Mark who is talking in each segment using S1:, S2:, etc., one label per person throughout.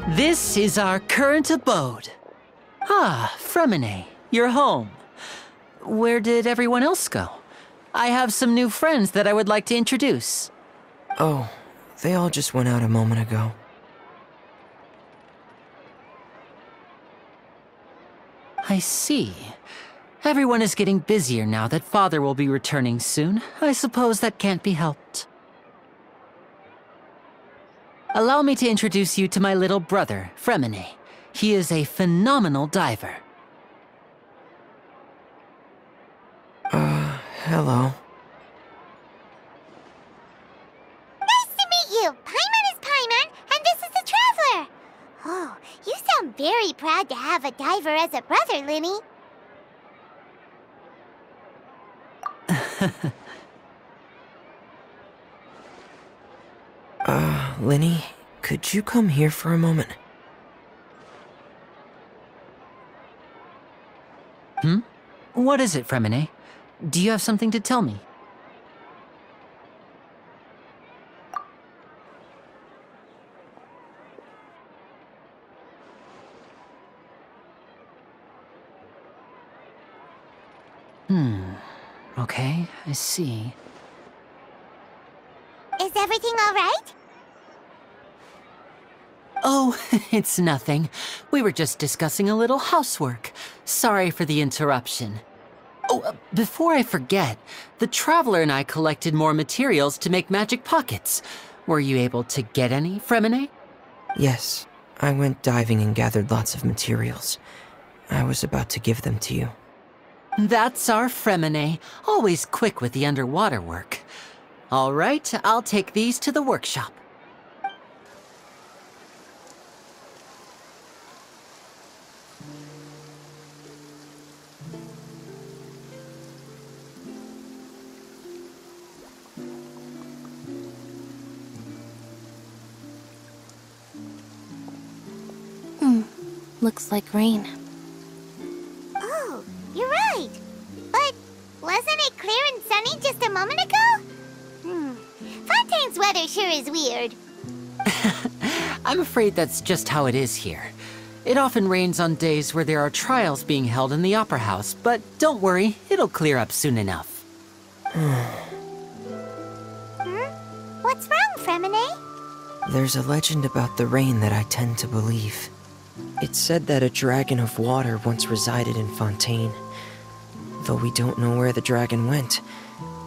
S1: This is our current abode. Ah, Erinnyes, you're home. Where did everyone else go? I have some new friends that I would like to introduce.
S2: Oh, they all just went out a moment ago.
S1: I see. Everyone is getting busier now that Father will be returning soon. I suppose that can't be helped. Allow me to introduce you to my little brother, Erinnyes. He is a phenomenal diver.
S2: Hello.
S3: Nice to meet you! Paimon is Paimon, and this is the Traveler! Oh, you sound very proud to have a diver as a brother, Lyney.
S2: Lyney, could you come here for a moment?
S1: What is it, Erinnyes? Do you have something to tell me? Okay, I see.
S3: Is everything all right?
S1: Oh, it's nothing. We were just discussing a little housework. Sorry for the interruption. Oh, before I forget, the Traveler and I collected more materials to make magic pockets. Were you able to get any, Erinnyes?
S2: Yes, I went diving and gathered lots of materials. I was about to give them to you.
S1: That's our Erinnyes, always quick with the underwater work. All right, I'll take these to the workshop.
S4: Looks like rain.
S3: Oh, you're right. But wasn't it clear and sunny just a moment ago? Fontaine's weather sure is weird.
S1: I'm afraid that's just how it is here. It often rains on days where there are trials being held in the Opera House, but don't worry, it'll clear up soon enough.
S3: What's wrong, Erinnyes?
S2: There's a legend about the rain that I tend to believe. It's said that a dragon of water once resided in Fontaine. Though we don't know where the dragon went,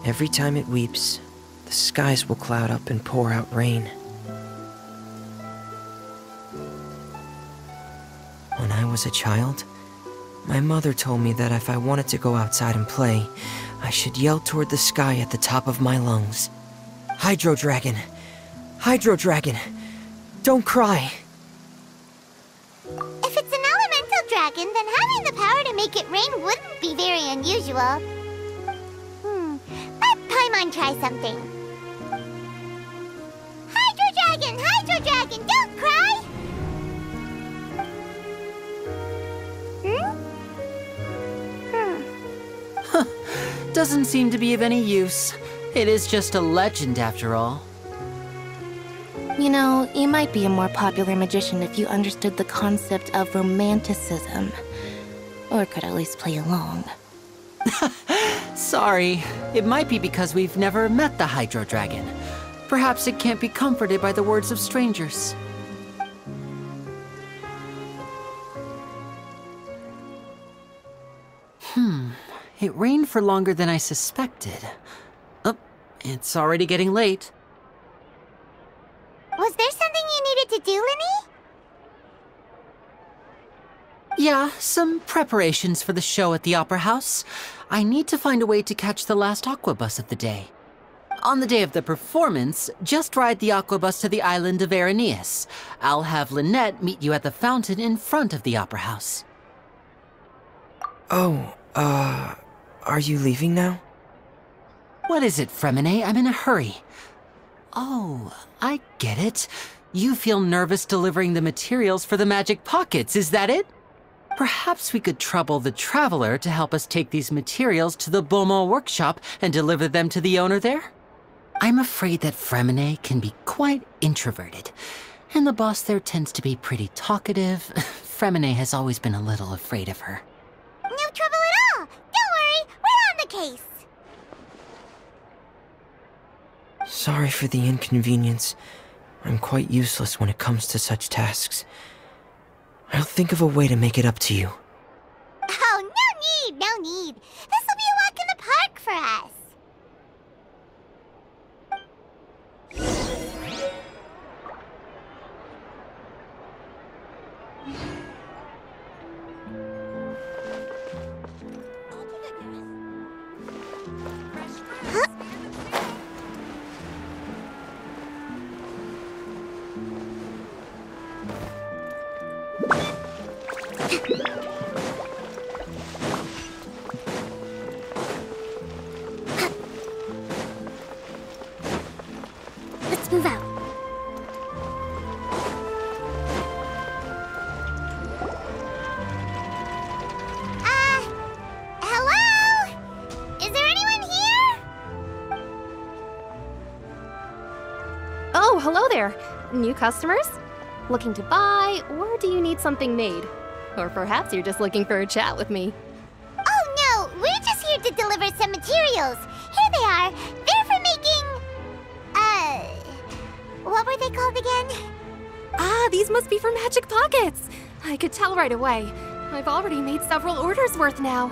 S2: every time it weeps, the skies will cloud up and pour out rain. When I was a child, my mother told me that if I wanted to go outside and play, I should yell toward the sky at the top of my lungs. Hydro Dragon! Hydro Dragon! Don't cry!
S3: If it's an elemental dragon, then having the power to make it rain wouldn't be very unusual. Let Paimon try something. Hydro Dragon, don't cry!
S1: Doesn't seem to be of any use. It is just a legend after all.
S4: You know, you might be a more popular magician if you understood the concept of romanticism. Or could at least play along.
S1: Sorry. It might be because we've never met the Hydro Dragon. Perhaps it can't be comforted by the words of strangers. It rained for longer than I suspected. Oh, it's already getting late.
S3: Was there something you needed to do, Lyney?
S1: Yeah, some preparations for the show at the Opera House. I need to find a way to catch the last aqua bus of the day. On the day of the performance, just ride the aqua bus to the island of Erinnyes. I'll have Lynette meet you at the fountain in front of the Opera House.
S2: Oh, are you leaving now?
S1: What is it, Erinnyes? I'm in a hurry. Oh, I get it. You feel nervous delivering the materials for the magic pockets, is that it? Perhaps we could trouble the Traveler to help us take these materials to the Beaumont Workshop and deliver them to the owner there? I'm afraid that Erinnyes can be quite introverted. And the boss there tends to be pretty talkative. Freminet has always been a little afraid of her.
S3: No trouble at all! Don't worry, we're on the case!
S2: Sorry for the inconvenience. I'm quite useless when it comes to such tasks. I'll think of a way to make it up to you.
S3: Oh, no need, no need. This'll be a walk in the park for us. Let's move out. Hello? Is there anyone here?
S5: Oh, hello there. New customers? Looking to buy, or do you need something made? Or perhaps you're just looking for a chat with me.
S3: Oh no, we're just here to deliver some materials. Here they are. They're for making... what were they called again?
S5: Ah, these must be for magic pockets. I could tell right away. I've already made several orders worth now.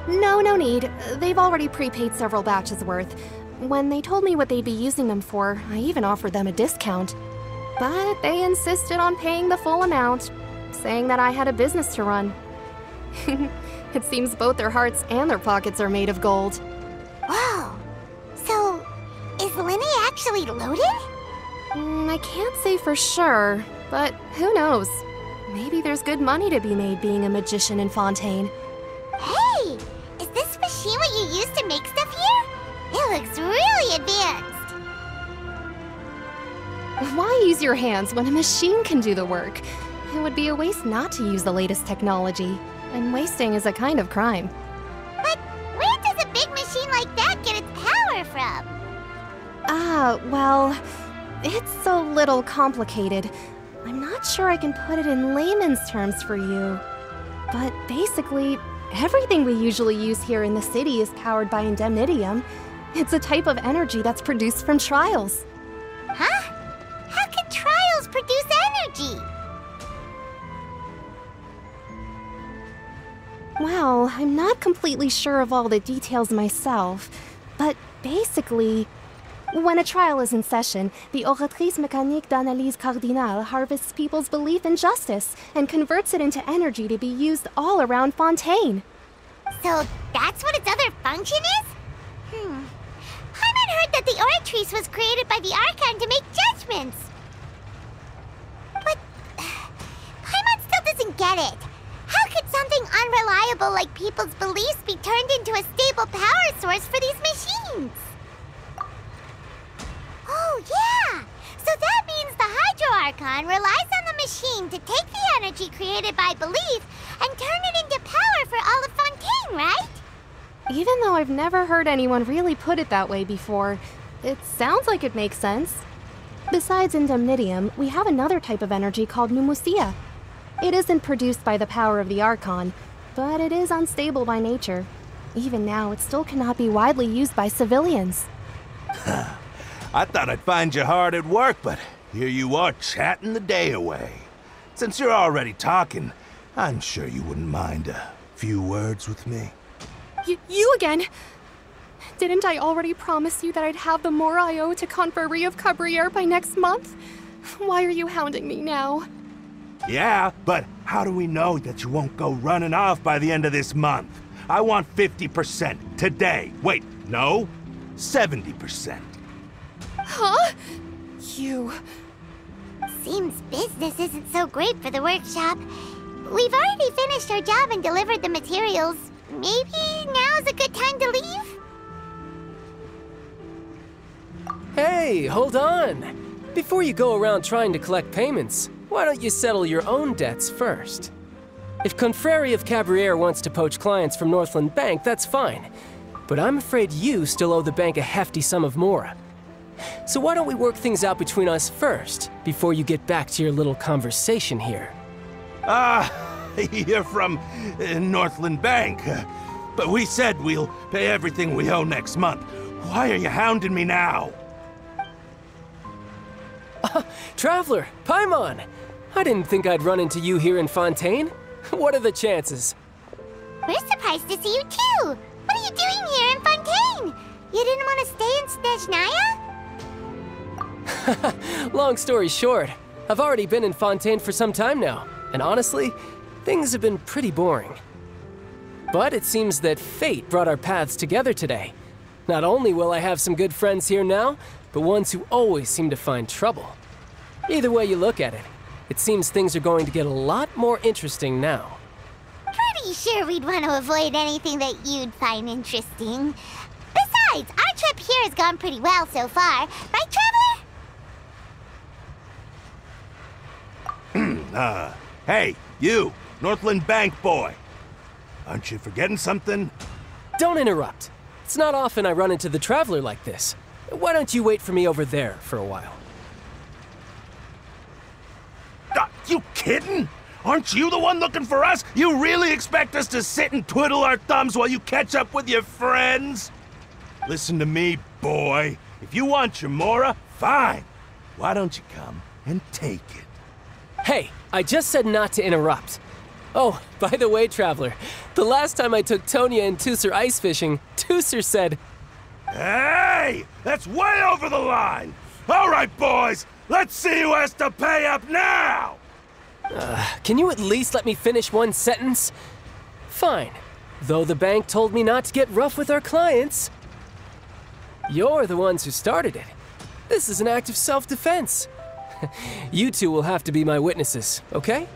S5: No need. They've already prepaid several batches worth. When they told me what they'd be using them for, I even offered them a discount. But they insisted on paying the full amount, saying that I had a business to run. It seems both their hearts and their pockets are made of gold.
S3: Whoa. So, is Lyney actually loaded?
S5: I can't say for sure, but who knows? Maybe there's good money to be made being a magician in Fontaine.
S3: Hey! Is this machine what you use to make stuff here? It looks really advanced.
S5: Why use your hands when a machine can do the work? It would be a waste not to use the latest technology, and wasting is a kind of crime.
S3: But where does a big machine like that get its power from?
S5: Well, it's a little complicated. I'm not sure I can put it in layman's terms for you. But basically, everything we usually use here in the city is powered by indemnitium. It's a type of energy that's produced from trials.
S3: Huh? How can trials produce energy?
S5: Well, I'm not completely sure of all the details myself, but basically, when a trial is in session, the oratrice mécanique d'analyse cardinale harvests people's belief in justice and converts it into energy to be used all around Fontaine.
S3: So that's what its other function is? Paimon heard that the oratrice was created by the Archon to make judgments. But Paimon still doesn't get it. How could something unreliable like people's beliefs be turned into a stable power source for these machines? Oh, yeah! So that means the Hydro Archon relies on the machine to take the energy created by belief and turn it into power for all of Fontaine, right?
S5: Even though I've never heard anyone really put it that way before, it sounds like it makes sense. Besides indemnitium, we have another type of energy called pneumosia. It isn't produced by the power of the Archon, but it is unstable by nature. Even now, it still cannot be widely used by civilians.
S6: I thought I'd find you hard at work, but here you are chatting the day away. Since you're already talking, I'm sure you wouldn't mind a few words with me.
S5: You again? Didn't I already promise you that I'd have the more I owe to Confrerie of Cabriere by next month? Why are you hounding me now?
S6: Yeah, but how do we know that you won't go running off by the end of this month? I want 50% today. Wait, no, 70%.
S5: Huh? You...
S3: Seems business isn't so great for the workshop. We've already finished our job and delivered the materials. Maybe now's a good time to leave?
S7: Hey, hold on! Before you go around trying to collect payments, why don't you settle your own debts first? If Confrerie of Cabriere wants to poach clients from Northland Bank, that's fine. But I'm afraid you still owe the bank a hefty sum of mora. So why don't we work things out between us first, before you get back to your little conversation here?
S6: You're from Northland Bank. But we said we'll pay everything we owe next month. Why are you hounding me now?
S7: Traveler, Paimon! I didn't think I'd run into you here in Fontaine. What are the chances?
S3: We're surprised to see you too! What are you doing here in Fontaine? You didn't want to stay in Snezhnaya?
S7: Long story short, I've already been in Fontaine for some time now, and honestly, things have been pretty boring. But it seems that fate brought our paths together today. Not only will I have some good friends here now, but ones who always seem to find trouble. Either way you look at it, it seems things are going to get a lot more interesting now.
S3: Pretty sure we'd want to avoid anything that you'd find interesting. Besides, our trip here has gone pretty well so far. Right, Traveler?
S6: Hey, you, Northland Bank boy. Aren't you forgetting something?
S7: Don't interrupt. It's not often I run into the Traveler like this. Why don't you wait for me over there for a while?
S6: You kidding? Aren't you the one looking for us? You really expect us to sit and twiddle our thumbs while you catch up with your friends? Listen to me, boy. If you want your Mora, fine. Why don't you come and take it?
S7: Hey, I just said not to interrupt. Oh, by the way, Traveler, the last time I took Tonya and Tusser ice fishing, Tusser said,
S6: "Hey! That's way over the line! All right, boys, let's see who has to pay up now!"
S7: Can you at least let me finish one sentence? Fine. Though the bank told me not to get rough with our clients. You're the ones who started it. This is an act of self-defense. You two will have to be my witnesses, okay?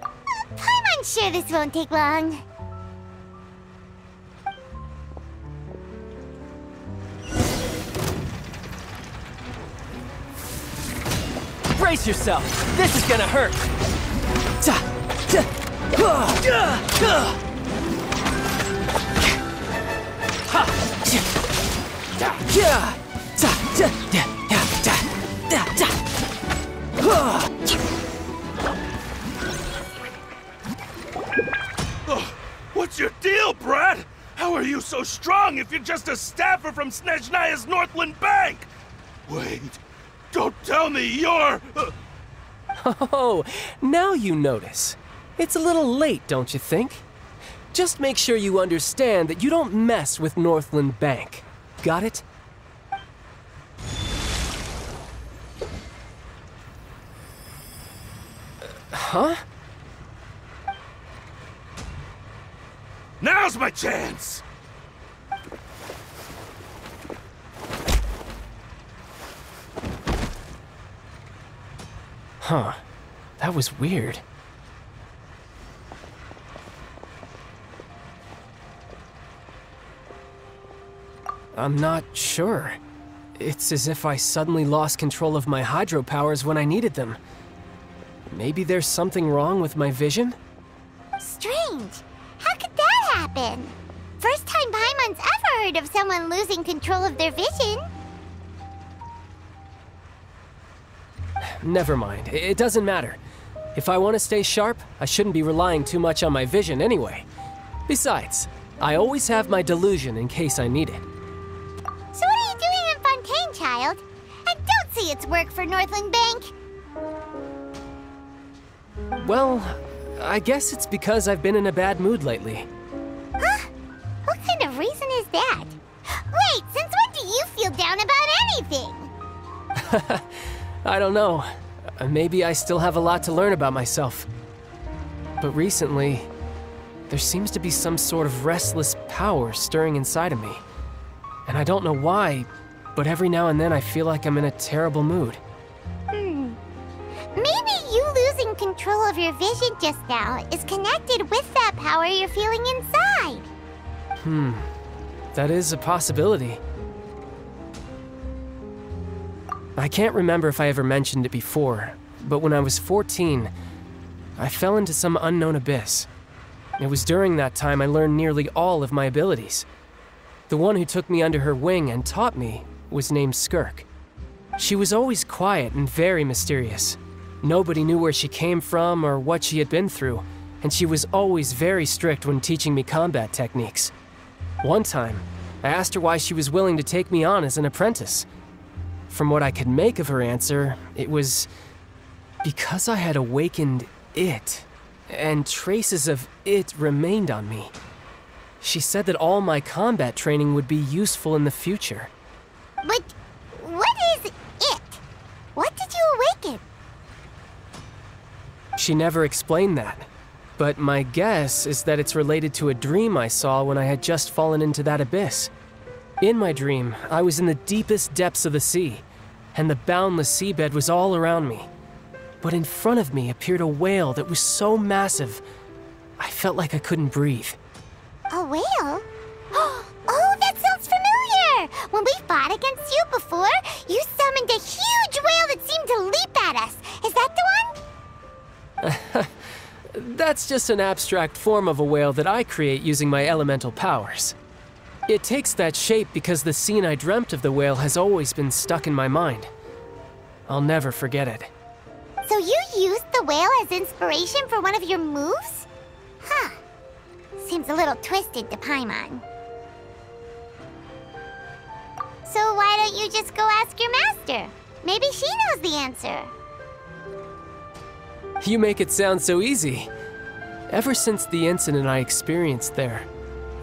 S3: I'm sure this won't take long.
S7: Brace yourself! This is gonna hurt!
S6: What's your deal, Brad? How are you so strong if you're just a staffer from Snezhnaya's Northland Bank? Wait, don't tell me you're...
S7: Oh, now you notice. It's a little late, don't you think? Just make sure you understand that you don't mess with Northland Bank. Got it? Huh?
S6: Now's my chance!
S7: Huh. That was weird. I'm not sure. It's as if I suddenly lost control of my hydro powers when I needed them. Maybe there's something wrong with my vision?
S3: Strange. How could that happen? First time Paimon's ever heard of someone losing control of their vision.
S7: Never mind. It doesn't matter. If I want to stay sharp, I shouldn't be relying too much on my vision anyway. Besides, I always have my delusion in case I need it.
S3: So what are you doing in Fontaine, child? And don't say it's work for Northland Bank.
S7: Well, I guess it's because I've been in a bad mood lately.
S3: Huh? What kind of reason is that? Wait, since when do you feel down about anything?
S7: I don't know. Maybe I still have a lot to learn about myself. But recently, there seems to be some sort of restless power stirring inside of me. And I don't know why, but every now and then I feel like I'm in a terrible mood.
S3: Maybe you losing control of your vision just now is connected with that power you're feeling inside.
S7: That is a possibility. I can't remember if I ever mentioned it before, but when I was 14, I fell into some unknown abyss. It was during that time I learned nearly all of my abilities. The one who took me under her wing and taught me was named Skirk. She was always quiet and very mysterious. Nobody knew where she came from or what she had been through, and she was always very strict when teaching me combat techniques. One time, I asked her why she was willing to take me on as an apprentice. From what I could make of her answer, it was because I had awakened it, and traces of it remained on me. She said that all my combat training would be useful in the future.
S3: But what is it? What did you awaken?
S7: She never explained that, but my guess is that it's related to a dream I saw when I had just fallen into that abyss. In my dream, I was in the deepest depths of the sea, and the boundless seabed was all around me. But in front of me appeared a whale that was so massive, I felt like I couldn't breathe.
S3: A whale? Oh, that sounds familiar! When we fought against you before, you summoned a huge whale that seemed to leap at us. Is that the one?
S7: That's just an abstract form of a whale that I create using my elemental powers. It takes that shape because the scene I dreamt of the whale has always been stuck in my mind. I'll never forget it.
S3: So you used the whale as inspiration for one of your moves? Huh. Seems a little twisted to Paimon. So why don't you just go ask your master? Maybe she knows the answer.
S7: You make it sound so easy. Ever since the incident I experienced there,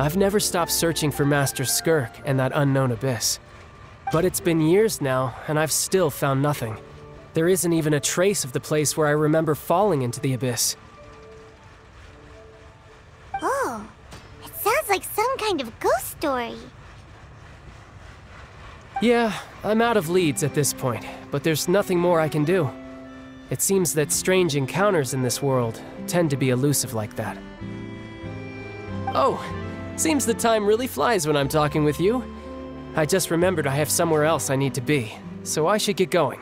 S7: I've never stopped searching for Master Skirk and that unknown abyss. But it's been years now, and I've still found nothing. There isn't even a trace of the place where I remember falling into the abyss.
S3: Oh, it sounds like some kind of ghost story.
S7: Yeah, I'm out of leads at this point, but there's nothing more I can do. It seems that strange encounters in this world tend to be elusive like that. Oh, seems the time really flies when I'm talking with you. I just remembered I have somewhere else I need to be, so I should get going.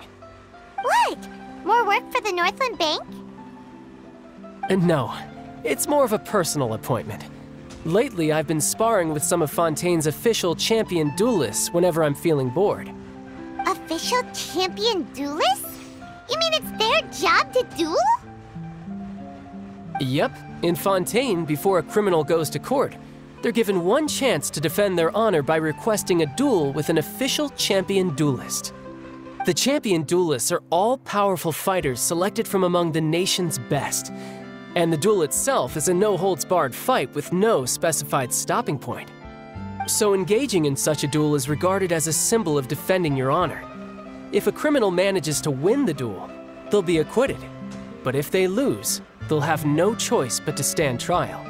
S3: What? More work for the Northland Bank?
S7: No, it's more of a personal appointment. Lately, I've been sparring with some of Fontaine's official champion duelists whenever I'm feeling bored.
S3: Official champion duelists? You mean it's their job to duel?
S7: Yep, in Fontaine, before a criminal goes to court, they're given one chance to defend their honor by requesting a duel with an official champion duelist. The champion duelists are all-powerful fighters selected from among the nation's best, and the duel itself is a no-holds-barred fight with no specified stopping point. So engaging in such a duel is regarded as a symbol of defending your honor. If a criminal manages to win the duel, they'll be acquitted. But if they lose, they'll have no choice but to stand trial.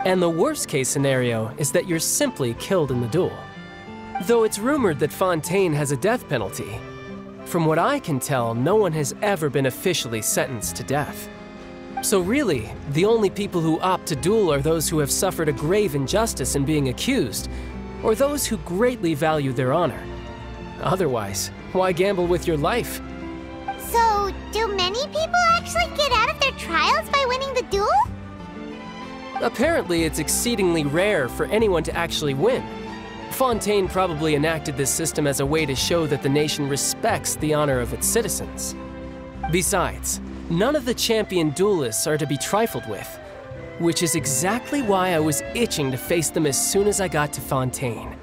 S7: And the worst-case scenario is that you're simply killed in the duel. Though it's rumored that Fontaine has a death penalty, from what I can tell, no one has ever been officially sentenced to death. So really, the only people who opt to duel are those who have suffered a grave injustice in being accused, or those who greatly value their honor. Otherwise, why gamble with your life?
S3: So, do many people actually get out of their trials by winning the duel?
S7: Apparently, it's exceedingly rare for anyone to actually win. Fontaine probably enacted this system as a way to show that the nation respects the honor of its citizens. Besides, none of the champion duelists are to be trifled with, which is exactly why I was itching to face them as soon as I got to Fontaine.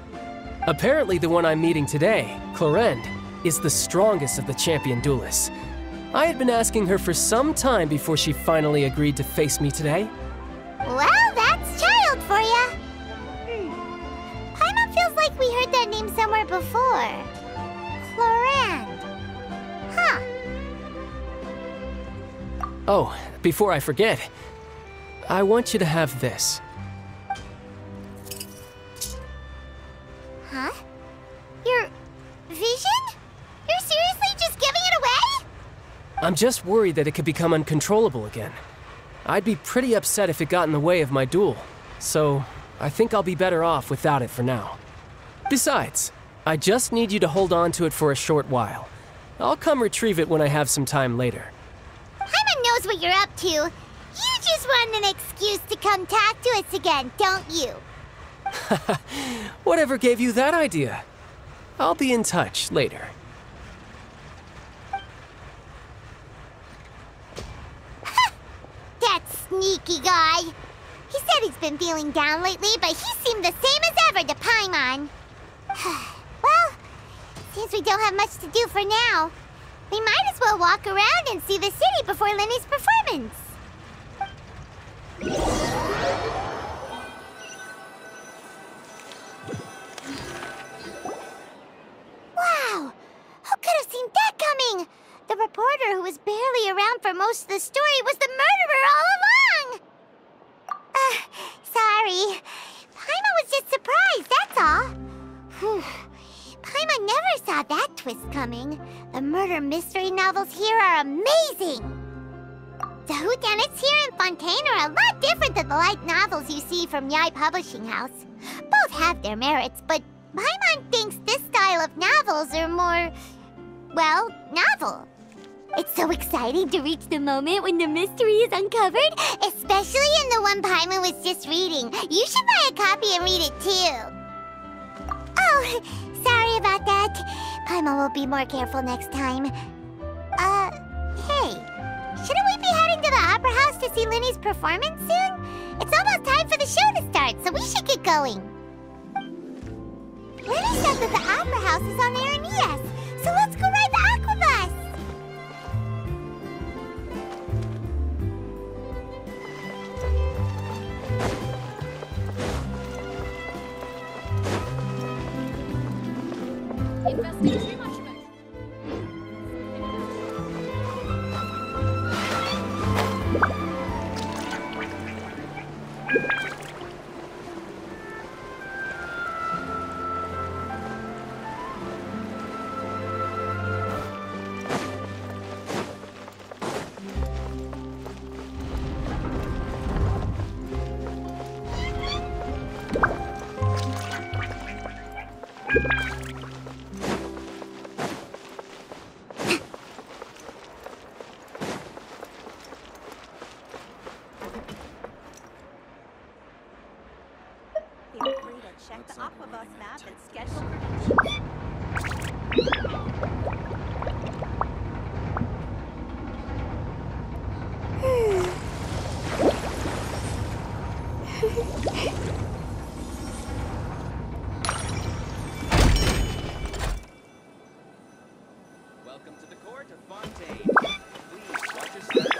S7: Apparently, the one I'm meeting today, Clorinde, is the strongest of the champion duelists. I had been asking her for some time before she finally agreed to face me today.
S3: Well, that's child for ya. Paimon feels like we heard that name somewhere before. Clorinde. Huh.
S7: Oh, before I forget, I want you to have this.
S3: Huh? Your vision? You're seriously just giving it away?
S7: I'm just worried that it could become uncontrollable again. I'd be pretty upset if it got in the way of my duel, so I think I'll be better off without it for now. Besides, I just need you to hold on to it for a short while. I'll come retrieve it when I have some time later.
S3: Paimon knows what you're up to. You just want an excuse to come talk to us again, don't you?
S7: Whatever gave you that idea? I'll be in touch later.
S3: That sneaky guy. He said he's been feeling down lately, but he seemed the same as ever to Paimon. Well, seems we don't have much to do for now. We might as well walk around and see the city before Lyney's performance. Wow! Who could have seen that coming? The reporter who was barely around for most of the story was the murderer all along! Sorry. Paimon was just surprised, that's all. Whew. Paimon never saw that twist coming. The murder mystery novels here are amazing! The whodunits here in Fontaine are a lot different than the light novels you see from Yae Publishing House. Both have their merits, but Paimon thinks this style of novels are more, well, novel. It's so exciting to reach the moment when the mystery is uncovered, especially in the one Paimon was just reading. You should buy a copy and read it too. Oh, sorry about that. Paimon will be more careful next time. Hey, shouldn't we be heading to the Opera House to see Lyney's performance soon? It's almost time for the show to start, so we should get going. Lyney said that the Opera House is on Erinnyes, so let's go ride the aquabus!
S5: Investing too much money.
S8: Feel free to check the aquabus map and schedule
S9: Welcome to the court of Fontaine. Please watch your step.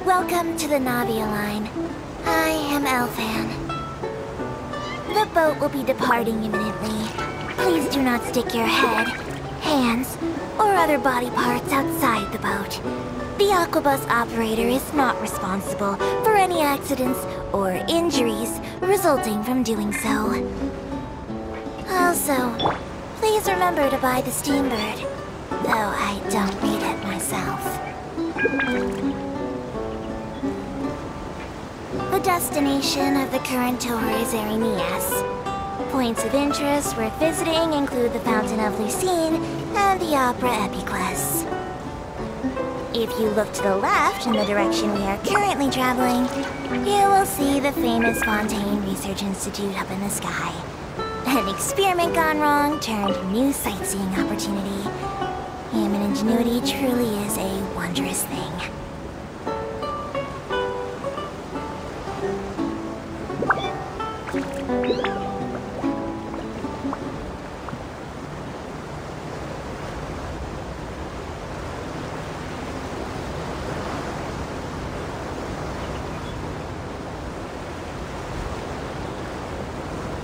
S3: Welcome to the Navia line. I am Elfan. The boat will be departing imminently. Please do not stick your head, hands, or other body parts outside the boat. The aquabus operator is not responsible for any accidents or injuries resulting from doing so. Also, please remember to buy the Steambird, though I don't read it myself. The destination of the current tour is Erinnyes. Points of interest worth visiting include the Fountain of Lucine and the Opera Epiclese. If you look to the left in the direction we are currently traveling, you will see the famous Fontaine Research Institute up in the sky. An experiment gone wrong turned new sightseeing opportunity. Human ingenuity truly is a wondrous thing.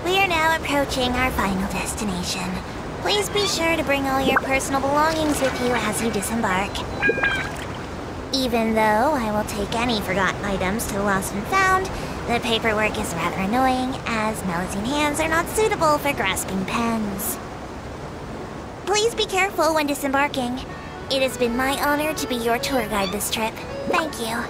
S3: We are now approaching our final destination. Please be sure to bring all your personal belongings with you as you disembark. Even though I will take any forgotten items to the lost and found, The paperwork is rather annoying, as Melusine hands are not suitable for grasping pens. Please be careful when disembarking. It has been my honor to be your tour guide this trip. Thank you.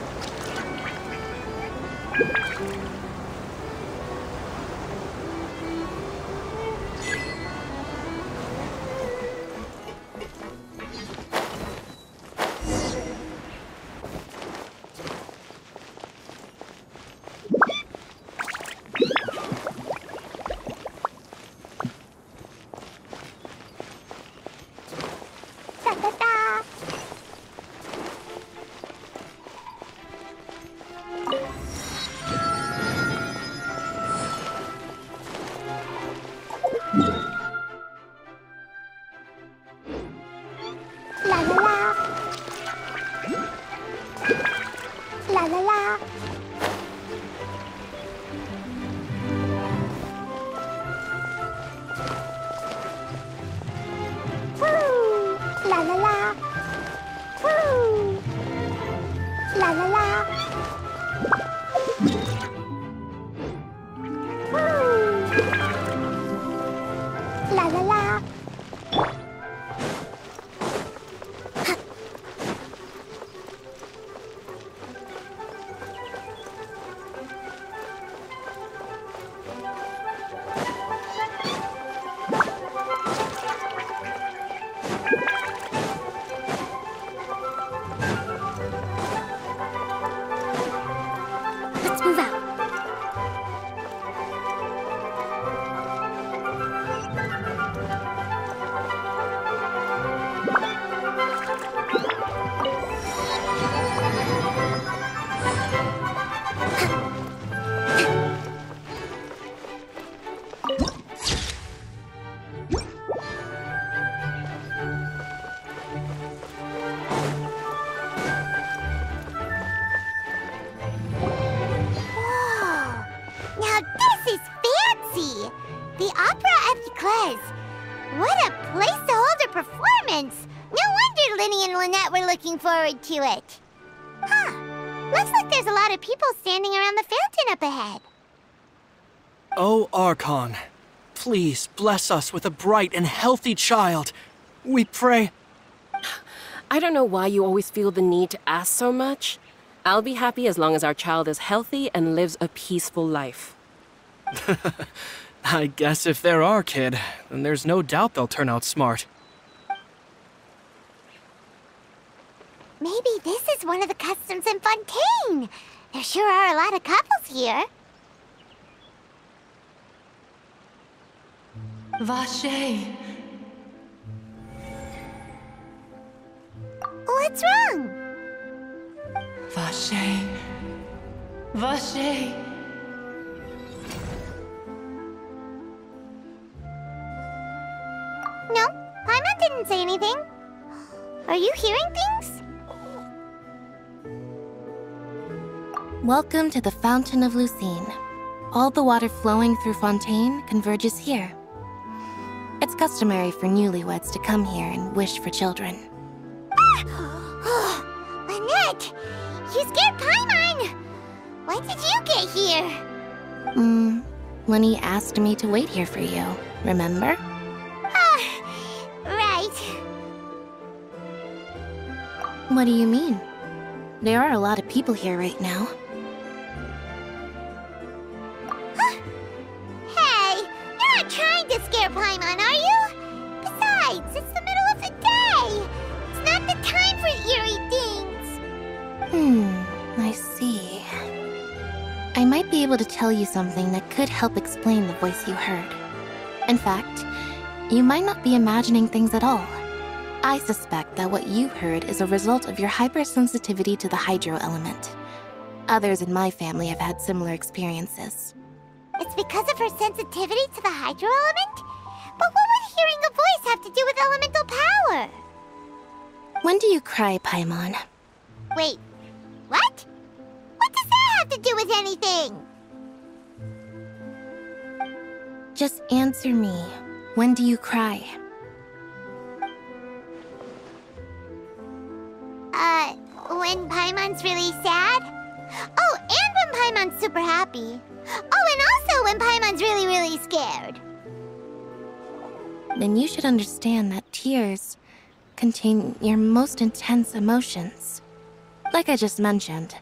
S3: The Opera Epiclese! What a place to hold a performance! No wonder Lyney and Lynette were looking forward to it. Huh. Looks like there's a lot of people standing around the fountain up ahead.
S10: Oh, Archon, please bless us with a bright and healthy child. We pray.
S11: I don't know why you always feel the need to ask so much. I'll be happy as long as our child is healthy and lives a peaceful life.
S10: I guess if they're our kid, then there's no doubt they'll turn out smart.
S3: Maybe this is one of the customs in Fontaine. There sure are a lot of couples here.
S12: Vache.
S3: What's wrong?
S12: Vache. Vache.
S3: No, Paimon didn't say anything. Are you hearing things?
S4: Welcome to the Fountain of Lucine. All the water flowing through Fontaine converges here. It's customary for newlyweds to come here and wish for children.
S3: Lynette! You scared Paimon! When did you get here?
S4: Lyney asked me to wait here for you, remember?
S3: Right.
S4: What do you mean? There are a lot of people here right now.
S3: Hey, you're not trying to scare Paimon, are you? Besides, it's the middle of the day. It's not the time for eerie things.
S4: I see. I might be able to tell you something that could help explain the voice you heard. In fact, you might not be imagining things at all. I suspect that what you heard is a result of your hypersensitivity to the hydro element. Others in my family have had similar experiences.
S3: It's because of her sensitivity to the hydro element? But what would hearing a voice have to do with elemental power?
S4: When do you cry, Paimon?
S3: Wait, what? What does that have to do with anything?
S4: Just answer me. When do you cry?
S3: When Paimon's really sad? Oh, and when Paimon's super happy. Oh, and also when Paimon's really, really scared.
S4: Then you should understand that tears contain your most intense emotions. Like I just mentioned,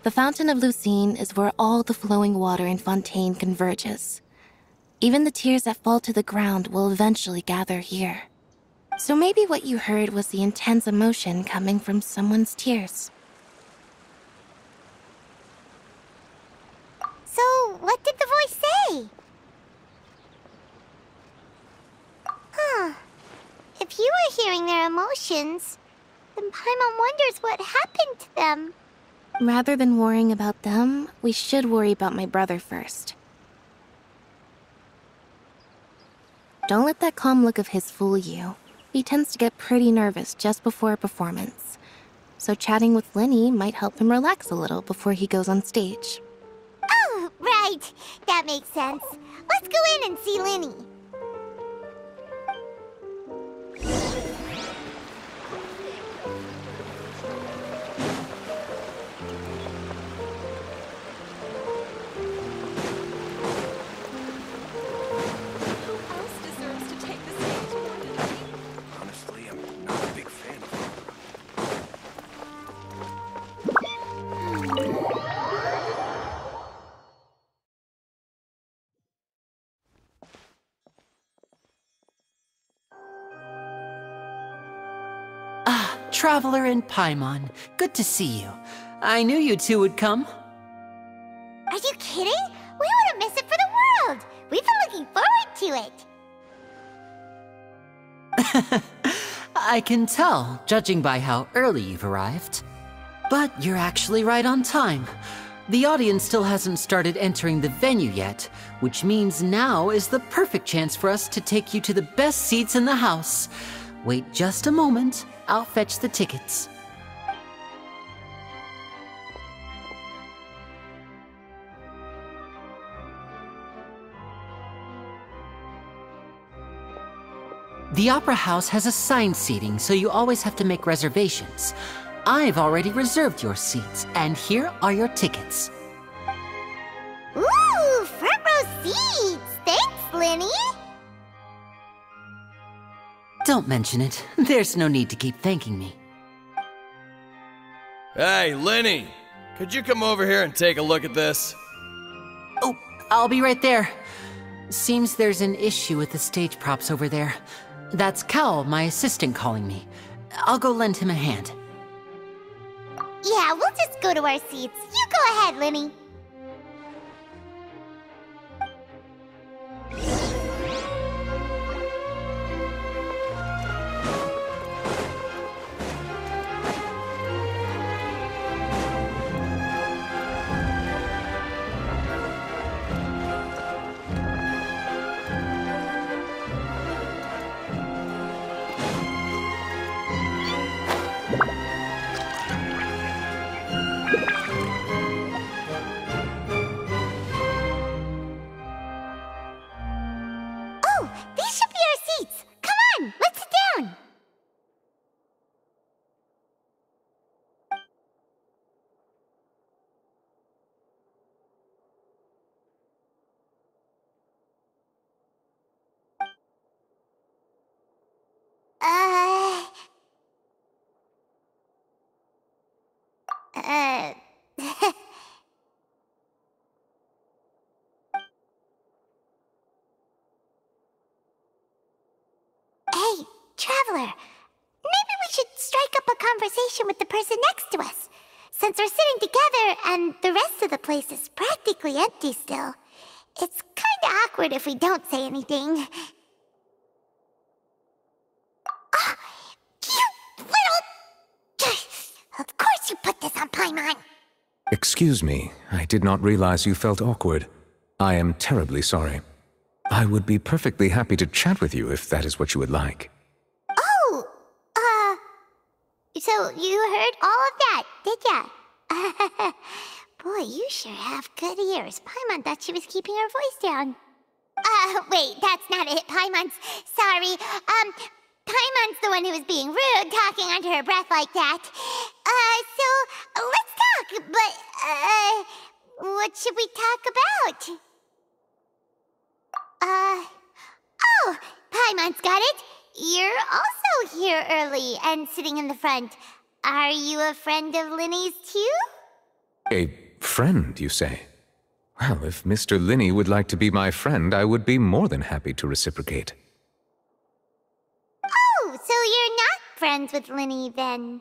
S4: the Fountain of Lucine is where all the flowing water in Fontaine converges. Even the tears that fall to the ground will eventually gather here. So maybe what you heard was the intense emotion coming from someone's tears.
S3: So, what did the voice say? Huh. If you were hearing their emotions, then Paimon wonders what happened to them.
S4: Rather than worrying about them, we should worry about my brother first. Don't let that calm look of his fool you. He tends to get pretty nervous just before a performance. So chatting with Lyney might help him relax a little before he goes on stage.
S3: Oh, right. That makes sense. Let's go in and see Lyney.
S1: Traveler and Paimon, good to see you. I knew you two would come.
S3: Are you kidding? We wouldn't miss it for the world. We've been looking forward to it.
S1: I can tell, judging by how early you've arrived. But you're actually right on time. The audience still hasn't started entering the venue yet, which means now is the perfect chance for us to take you to the best seats in the house. Wait just a moment. I'll fetch the tickets. The Opera House has assigned seating, so you always have to make reservations. I've already reserved your seats, and here are your tickets.
S3: Ooh, front row seats! Thanks, Lyney!
S1: Don't mention it. There's no need to keep thanking me.
S12: Hey, Lyney! Could you come over here and take a look at this?
S1: Oh, I'll be right there. Seems there's an issue with the stage props over there. That's Cal, my assistant, calling me. I'll go lend him a hand.
S3: Yeah, we'll just go to our seats. You go ahead, Lyney. Hey, Traveler. Maybe we should strike up a conversation with the person next to us. Since we're sitting together and the rest of the place is practically empty still, it's kinda awkward if we don't say anything. Oh, you little... Of course you put this on Paimon.
S13: Excuse me, I did not realize you felt awkward. I am terribly sorry. I would be perfectly happy to chat with you if that is what you would like.
S3: Oh, so you heard all of that, did ya? Boy, you sure have good ears. Paimon thought she was keeping her voice down. Wait, that's not it, Paimon's... Sorry, Paimon's the one who was being rude, talking under her breath like that. So, let's talk, but, What should we talk about? Oh, Paimon's got it. You're also here early and sitting in the front. Are you a friend of Lyney's too?
S13: A friend, you say? Well, if Mr. Lyney would like to be my friend, I would be more than happy to reciprocate.
S3: Oh, so you're not friends with Lyney then?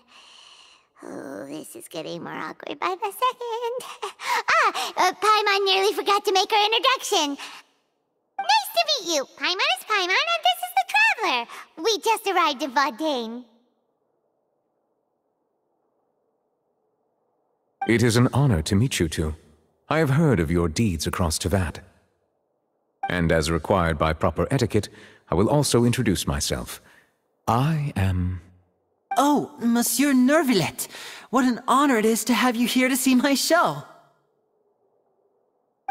S3: Oh, this is getting more awkward by the second. Paimon nearly forgot to make her introduction. Nice to meet you. Paimon is Paimon, and this is the Traveler. We just arrived in Fontaine.
S13: It is an honor to meet you two. I have heard of your deeds across Teyvat. And as required by proper etiquette, I will also introduce myself. I am...
S1: Oh, Monsieur Neuvillette. What an honor it is to have you here to see my show.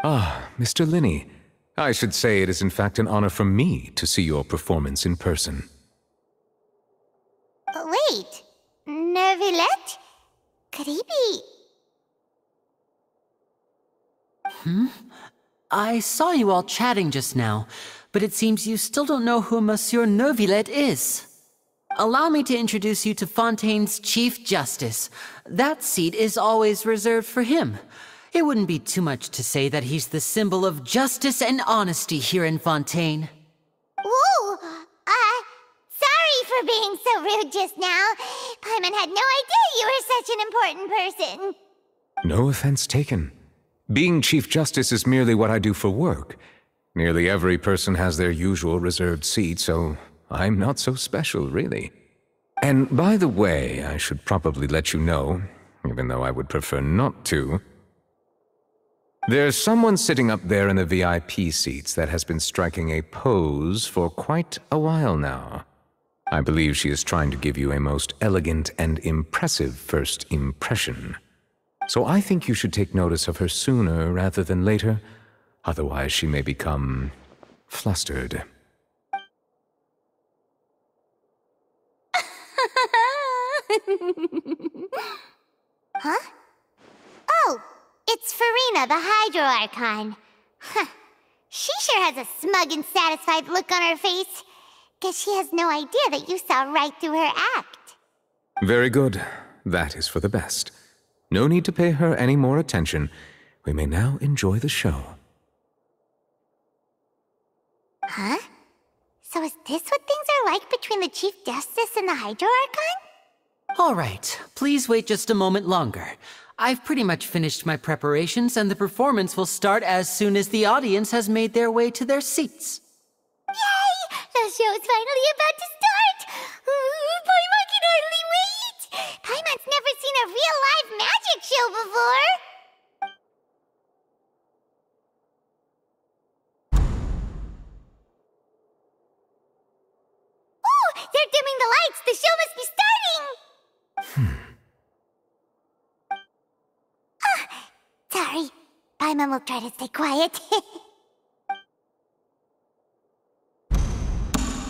S13: Ah, Mr. Lyney. I should say it is in fact an honor for me to see your performance in person.
S3: Wait, Neuvillette? Could he be...
S1: I saw you all chatting just now, but it seems you still don't know who Monsieur Neuvillette is. Allow me to introduce you to Fontaine's Chief Justice. That seat is always reserved for him. It wouldn't be too much to say that he's the symbol of justice and honesty here in Fontaine.
S3: Whoa! Sorry for being so rude just now. Paimon had no idea you were such an important person.
S13: No offense taken. Being Chief Justice is merely what I do for work. Nearly every person has their usual reserved seat, so I'm not so special, really. And by the way, I should probably let you know, even though I would prefer not to, there's someone sitting up there in the VIP seats that has been striking a pose for quite a while now. I believe she is trying to give you a most elegant and impressive first impression. So I think you should take notice of her sooner rather than later, otherwise she may become flustered.
S3: Huh? Oh, it's Farina, the Hydro Archon. Huh. She sure has a smug and satisfied look on her face. Guess she has no idea that you saw right through her act.
S13: Very good. That is for the best. No need to pay her any more attention. We may now enjoy the show.
S3: Huh? So is this what things are like between the Chief Justice and the Hydro Archon?
S1: All right, please wait just a moment longer. I've pretty much finished my preparations, and the performance will start as soon as the audience has made their way to their seats.
S3: Yay! The show is finally about to start! Paimon can hardly wait! Paimon's never seen a real live magic show before! Ooh! They're dimming the lights! The show must be starting! Sorry. Paimon will try to stay quiet.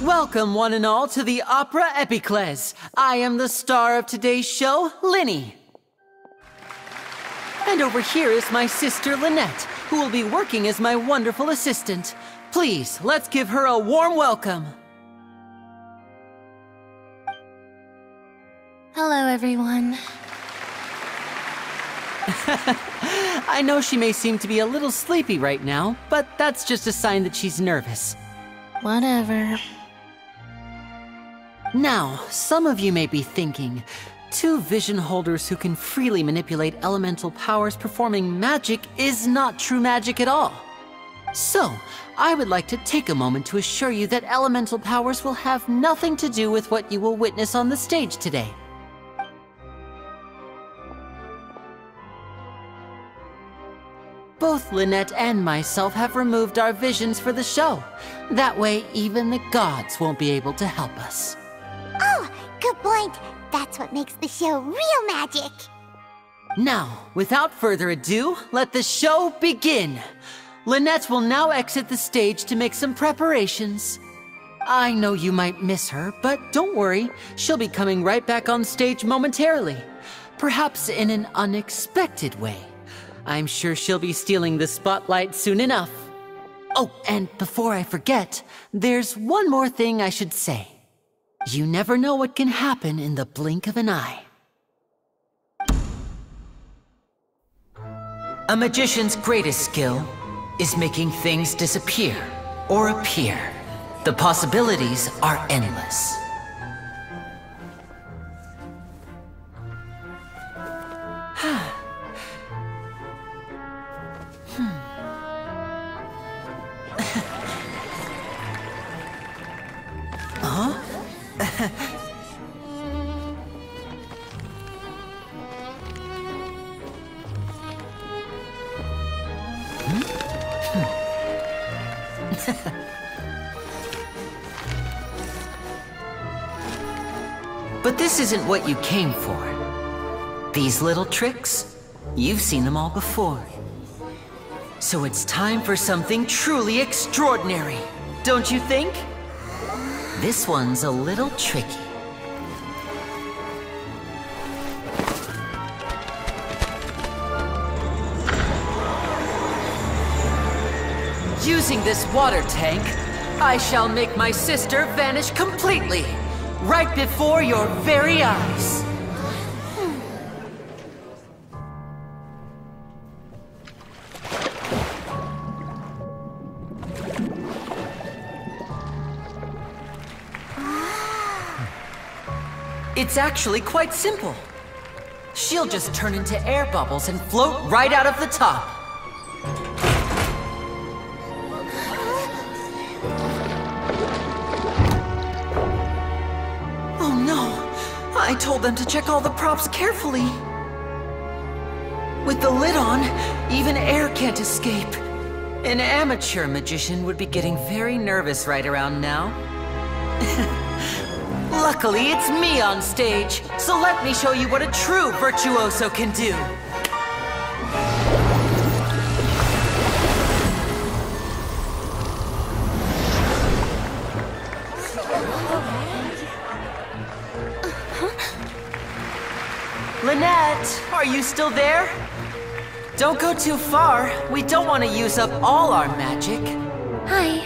S1: Welcome, one and all, to the opera Epiclese. I am the star of today's show, Lyney. And over here is my sister, Lynette, who will be working as my wonderful assistant. Please, let's give her a warm welcome.
S4: Hello, everyone.
S1: I know she may seem to be a little sleepy right now, but that's just a sign that she's nervous.
S4: Whatever.
S1: Now, some of you may be thinking, two vision holders who can freely manipulate elemental powers performing magic is not true magic at all. So, I would like to take a moment to assure you that elemental powers will have nothing to do with what you will witness on the stage today. Both Lynette and myself have removed our visions for the show. That way, even the gods won't be able to help us.
S3: Oh, good point. That's what makes the show real magic.
S1: Now, without further ado, let the show begin. Lynette will now exit the stage to make some preparations. I know you might miss her, but don't worry. She'll be coming right back on stage momentarily. Perhaps in an unexpected way. I'm sure she'll be stealing the spotlight soon enough. Oh, and before I forget, there's one more thing I should say. You never know what can happen in the blink of an eye. A magician's greatest skill is making things disappear or appear. The possibilities are endless. But this isn't what you came for. These little tricks, you've seen them all before. So it's time for something truly extraordinary, don't you think? This one's a little tricky. Using this water tank, I shall make my sister vanish completely, right before your very eyes. It's actually quite simple. She'll just turn into air bubbles and float right out of the top. Oh no! I told them to check all the props carefully. With the lid on, even air can't escape. An amateur magician would be getting very nervous right around now. Luckily, it's me on stage, so let me show you what a true virtuoso can do. Lynette, are you still there? Don't go too far. We don't want to use up all our magic.
S4: Hi,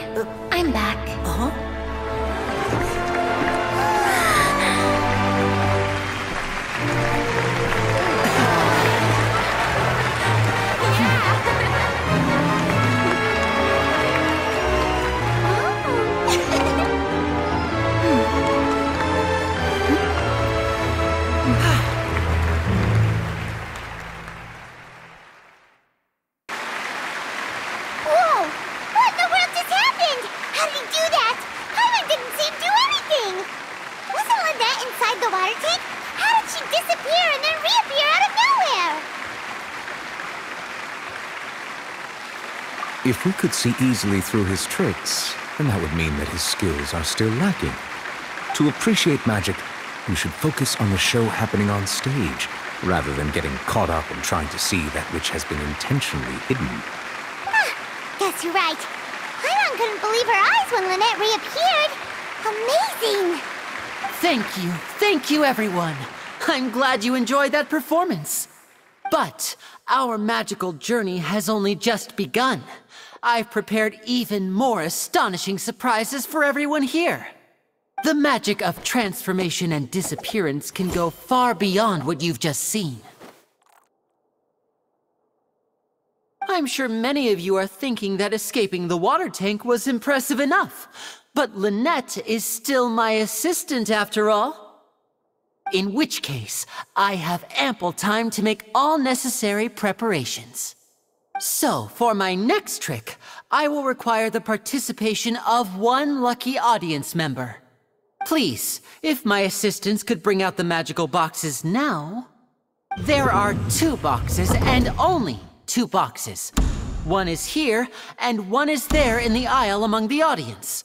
S4: I'm back.
S1: Uh-huh.
S13: If we could see easily through his tricks, then that would mean that his skills are still lacking. To appreciate magic, you should focus on the show happening on stage, rather than getting caught up in trying to see that which has been intentionally hidden.
S3: Guess you're right. Paimon couldn't believe her eyes when Lynette reappeared. Amazing!
S1: Thank you everyone. I'm glad you enjoyed that performance. But our magical journey has only just begun. I've prepared even more astonishing surprises for everyone here. The magic of transformation and disappearance can go far beyond what you've just seen. I'm sure many of you are thinking that escaping the water tank was impressive enough, but Lynette is still my assistant after all. In which case, I have ample time to make all necessary preparations. So, for my next trick, I will require the participation of one lucky audience member. Please, if my assistants could bring out the magical boxes now. There are 2 boxes, and only 2 boxes. One is here, and one is there in the aisle among the audience.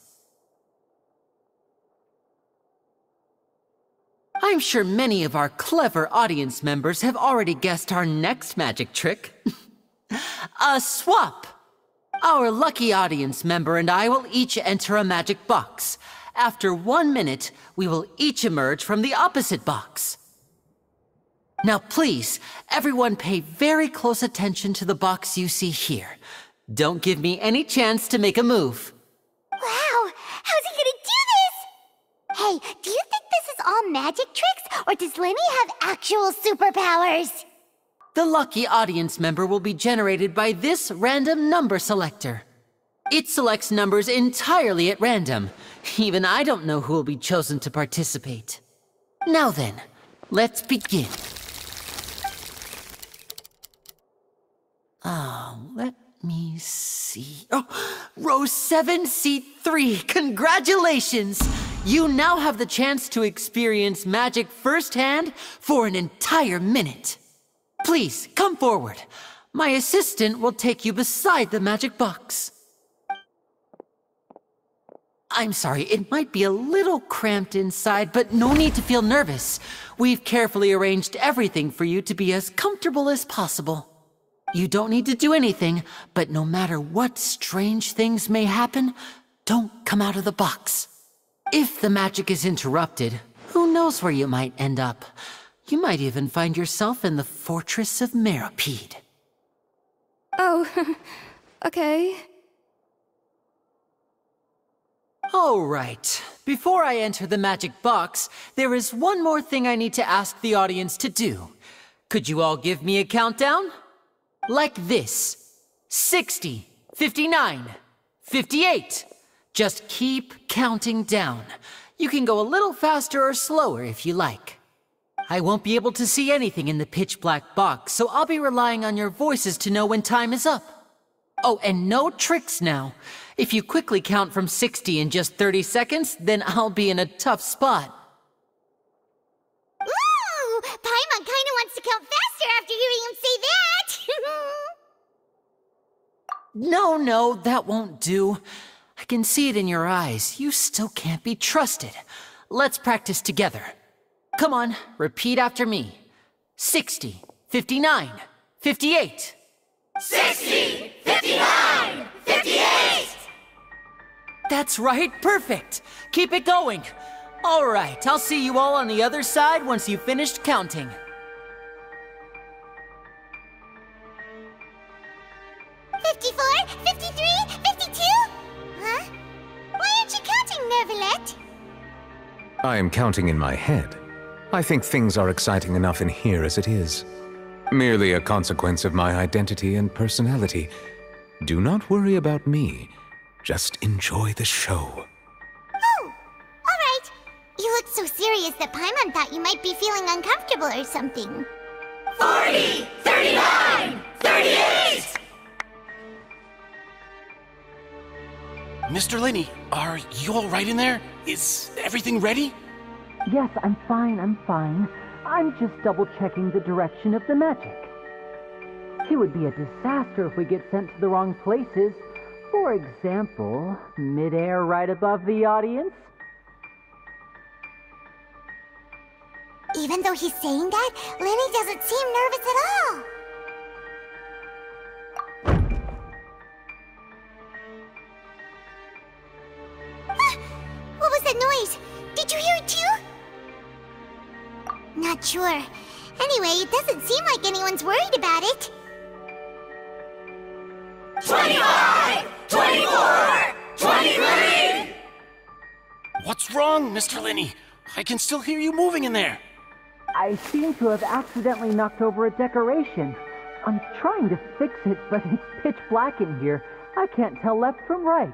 S1: I'm sure many of our clever audience members have already guessed our next magic trick. A swap! Our lucky audience member and I will each enter a magic box. After 1 minute, we will each emerge from the opposite box. Now please, everyone pay very close attention to the box you see here. Don't give me any chance to make a move.
S3: Wow, how's he gonna do this? Hey, do you think this is all magic tricks, or does Lyney have actual superpowers?
S1: The lucky audience member will be generated by this random number selector. It selects numbers entirely at random. Even I don't know who will be chosen to participate. Now then, let's begin. Let me see. Oh, row 7, seat 3. Congratulations! You now have the chance to experience magic firsthand for an entire minute. Please, come forward. My assistant will take you beside the magic box. I'm sorry, it might be a little cramped inside, but no need to feel nervous. We've carefully arranged everything for you to be as comfortable as possible. You don't need to do anything, but no matter what strange things may happen, don't come out of the box. If the magic is interrupted, who knows where you might end up? You might even find yourself in the Fortress of Meropide.
S5: Oh, okay.
S1: All right. Before I enter the magic box, there is one more thing I need to ask the audience to do. Could you all give me a countdown? Like this. 60, 59, 58. Just keep counting down. You can go a little faster or slower if you like. I won't be able to see anything in the pitch black box, so I'll be relying on your voices to know when time is up. Oh, and no tricks now. If you quickly count from 60 in just 30 seconds, then I'll be in a tough spot.
S3: Ooh! Paimon kinda wants to count faster after hearing him say that!
S1: No, that won't do. I can see it in your eyes. You still can't be trusted. Let's practice together. Come on, repeat after me. 60, 59, 58.
S14: 60, 59, 58!
S1: That's right, perfect. Keep it going. All right, I'll see you all on the other side once you've finished counting.
S3: 54, 53, 52? Huh? Why aren't you counting, Nervalet?
S13: I am counting in my head. I think things are exciting enough in here as it is. Merely a consequence of my identity and personality. Do not worry about me. Just enjoy the show.
S3: Oh, alright. You look so serious that Paimon thought you might be feeling uncomfortable or something.
S14: 40, 39, 38!
S15: Mr. Lyney, are you all right in there? Is everything ready?
S1: Yes, I'm fine. I'm just double-checking the direction of the magic. It would be a disaster if we get sent to the wrong places. For example, mid-air right above the audience.
S3: Even though he's saying that, Lyney doesn't seem nervous at all. What was that noise? Did you hear it too? Not sure. Anyway, it doesn't seem like anyone's worried about it.
S14: 25! 24! 23!
S15: What's wrong, Mr. Lyney? I can still hear you moving in there.
S1: I seem to have accidentally knocked over a decoration. I'm trying to fix it, but it's pitch black in here. I can't tell left from right.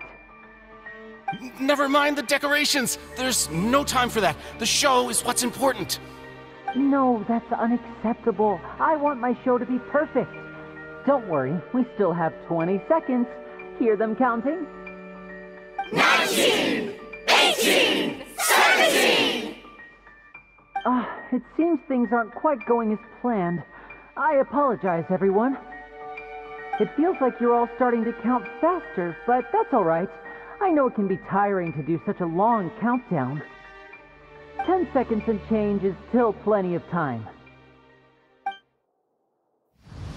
S15: Never mind the decorations. There's no time for that. The show is what's important.
S1: No, that's unacceptable. I want my show to be perfect. Don't worry, we still have 20 seconds. Hear them counting?
S14: 19! 18! 17!
S1: It seems things aren't quite going as planned. I apologize, everyone. It feels like you're all starting to count faster, but that's all right. I know it can be tiring to do such a long countdown. 10 seconds and change is still plenty of time.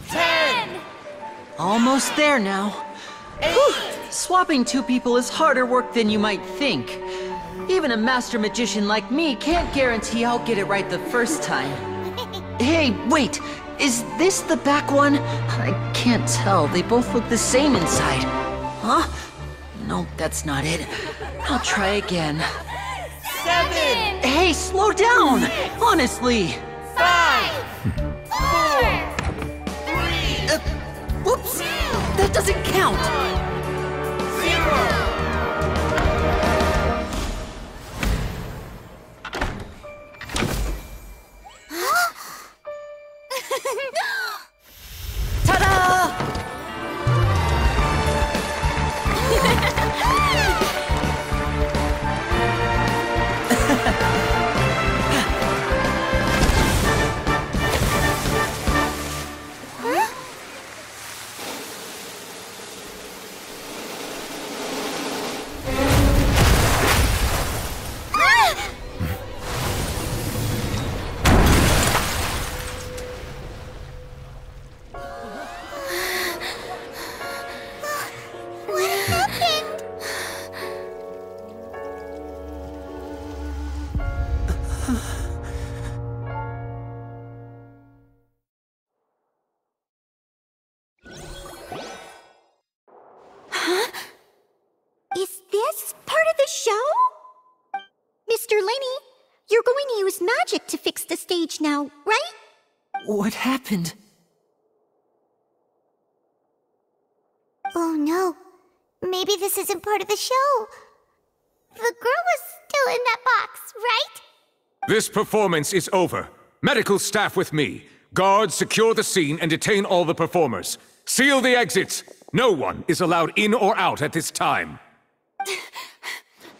S14: 10!
S1: Almost there now.
S14: 8!
S1: Swapping two people is harder work than you might think. Even a master magician like me can't guarantee I'll get it right the first time. Hey, wait! Is this the back one? I can't tell. They both look the same inside. Huh? Nope, that's not it. I'll try again.
S14: 7!
S1: Hey, slow down! Honestly!
S14: 5! 4! 3!
S1: Whoops! That doesn't count!
S14: 0!
S1: Ta-da!
S3: Is this part of the show? Mr. Lyney, you're going to use magic to fix the stage now, right?
S1: What happened?
S3: Oh no. Maybe this isn't part of the show. The girl was still in that box, right?
S13: This performance is over. Medical staff with me. Guards, secure the scene and detain all the performers. Seal the exits. No one is allowed in or out at this time.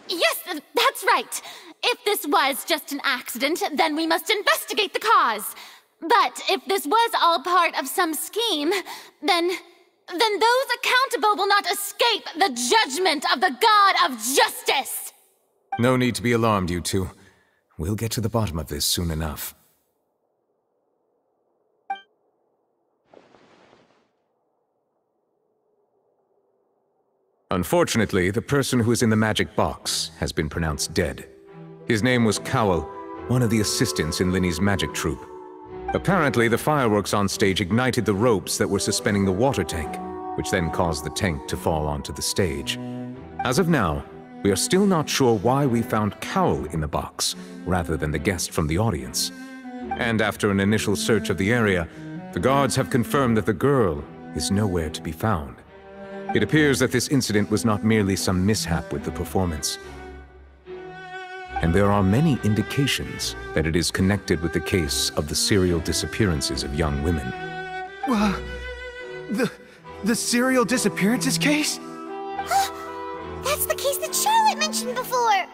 S16: Yes, that's right. If this was just an accident, then we must investigate the cause. But if this was all part of some scheme, then those accountable will not escape the judgment of the God of Justice.
S13: No need to be alarmed, you two. We'll get to the bottom of this soon enough. Unfortunately, the person who is in the magic box has been pronounced dead. His name was Cowell, one of the assistants in Lyney's magic troupe. Apparently, the fireworks on stage ignited the ropes that were suspending the water tank, which then caused the tank to fall onto the stage. As of now, we are still not sure why we found Cowell in the box, rather than the guest from the audience. And after an initial search of the area, the guards have confirmed that the girl is nowhere to be found. It appears that this incident was not merely some mishap with the performance. And there are many indications that it is connected with the case of the serial disappearances of young women.
S17: The serial disappearances case?
S3: That's the case that Charlotte mentioned before!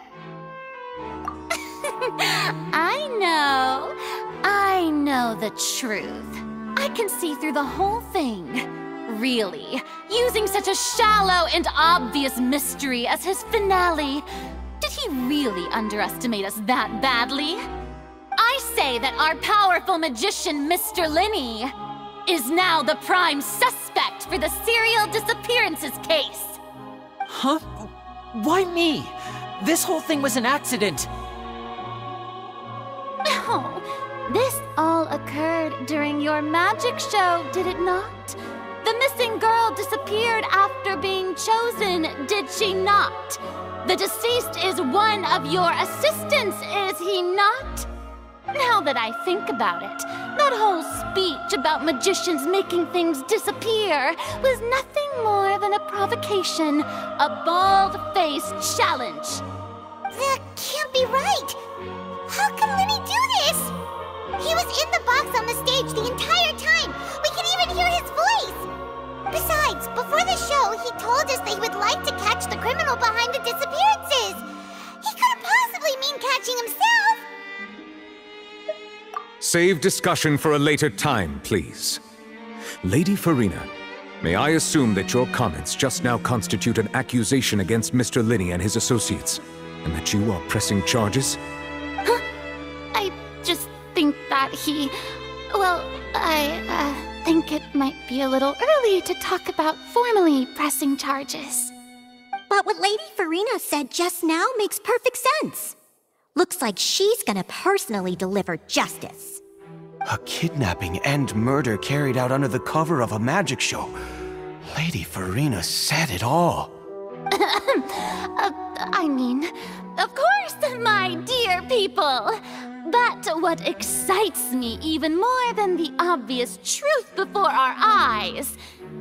S16: I know the truth. I can see through the whole thing. Really, using such a shallow and obvious mystery as his finale. Did he really underestimate us that badly? I say that our powerful magician, Mr. Lyney, is now the prime suspect for the serial disappearances case.
S1: Huh? Why me? This whole thing was an accident.
S16: Oh, this all occurred during your magic show, did it not? The missing girl disappeared after being chosen, did she not? The deceased is one of your assistants, is he not? Now that I think about it, that whole speech about magicians making things disappear was nothing more than a provocation, a bald-faced challenge.
S3: That can't be right! How can Lyney do this? He was in the box on the stage the entire time! We can even hear his voice! Besides, before the show, he told us that he would like to catch the criminal behind the disappearances! He couldn't possibly mean catching himself!
S13: Save discussion for a later time, please. Lady Farina, may I assume that your comments just now constitute an accusation against Mr. Lyney and his associates, and that you are pressing charges?
S16: Huh? I just think that he... Well, I think it might be a little early to talk about formally pressing charges.
S3: But what Lady Farina said just now makes perfect sense. Looks like she's gonna personally deliver justice.
S17: A kidnapping and murder carried out under the cover of a magic show. Lady Farina said it all.
S16: I mean, of course, my dear people. But what excites me even more than the obvious truth before our eyes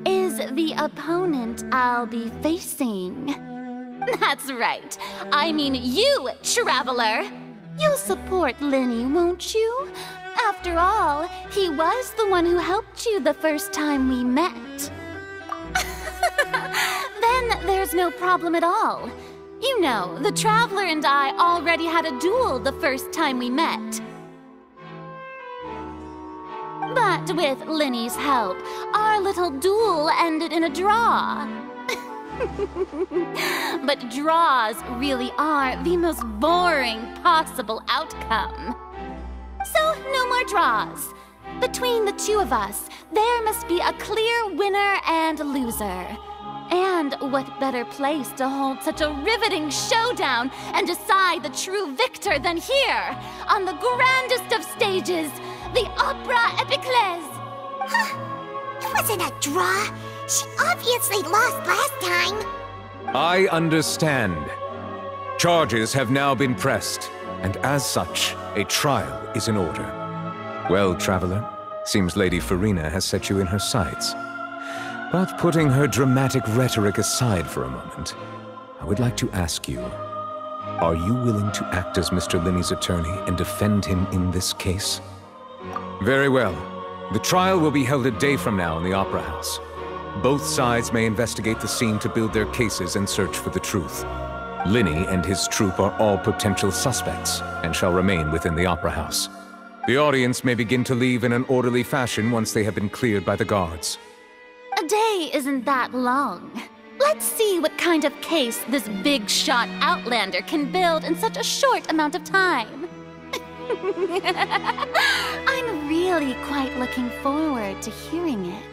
S16: is the opponent I'll be facing. That's right. I mean you, traveler. You'll support Lyney, won't you? After all, he was the one who helped you the first time we met. Then there's no problem at all. You know, the Traveler and I already had a duel the first time we met. But with Lyney's help, our little duel ended in a draw. But draws really are the most boring possible outcome. So, no more draws. Between the two of us, there must be a clear winner and loser. And what better place to hold such a riveting showdown and decide the true victor than here, on the grandest of stages, the Opera Epiclese.
S3: Huh? It wasn't a draw. She obviously lost last time.
S13: I understand. Charges have now been pressed, and as such, a trial is in order. Well, Traveler, seems Lady Farina has set you in her sights. But putting her dramatic rhetoric aside for a moment, I would like to ask you, are you willing to act as Mr. Lyney's attorney and defend him in this case? Very well. The trial will be held a day from now in the Opera House. Both sides may investigate the scene to build their cases and search for the truth. Lyney and his troupe are all potential suspects and shall remain within the Opera House. The audience may begin to leave in an orderly fashion once they have been cleared by the guards.
S16: A day isn't that long. Let's see what kind of case this big-shot outlander can build in such a short amount of time. I'm really quite looking forward to hearing it.